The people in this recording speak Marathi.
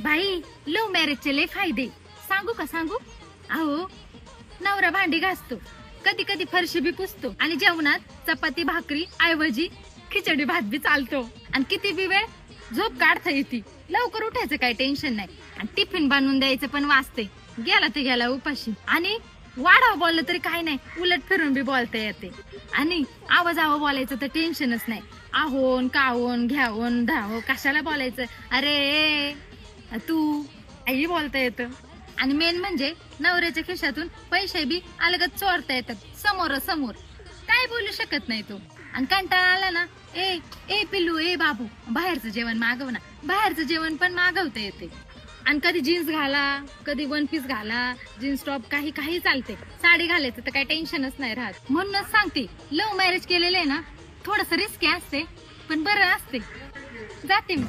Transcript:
बाई लव्ह मॅरेजचे लय फायदे सांगू का सांगू? अहो नवरा भांडी घासतो, कधी कधी फरशी बी पुसतो आणि जेवणात चपाती भाकरी ऐवजी खिचडी भात बी चालतो. आणि किती बी वेळ झोप काढता येते, लवकर उठायचं काही टेन्शन नाही. आणि टिफिन बनवून द्यायचं पण वाचते, गेला ते गेला उपाशी. आणि वाढावं बोललं तरी काही नाही, उलट फिरून बी बोलता येते. आणि आवाजावं बोलायचं तर टेन्शनच नाही. आहोन काहोन घ्यावून धावो कशाला बोलायचं, अरे तू काही बोलता येतं. आणि मेन म्हणजे नवऱ्याच्या खिशातून पैसे बी अलगत चोरता येतात समोर, काय बोलू शकत नाही तो. आणि कंटाळा आला ना, ए पिल्लू ए बाबू बाहेरचं जेवण मागव ना, बाहेरचं जेवण पण मागवता येते. आणि कधी जीन्स घाला, कधी वन पीस घाला, जीन्स टॉप काही चालते. साडी घालायचं तर काही टेन्शनच नाही राहत. म्हणूनच सांगते लव्ह मॅरेज केलेले ना थोडस रिस्की असते पण बरं असते. जाते मी.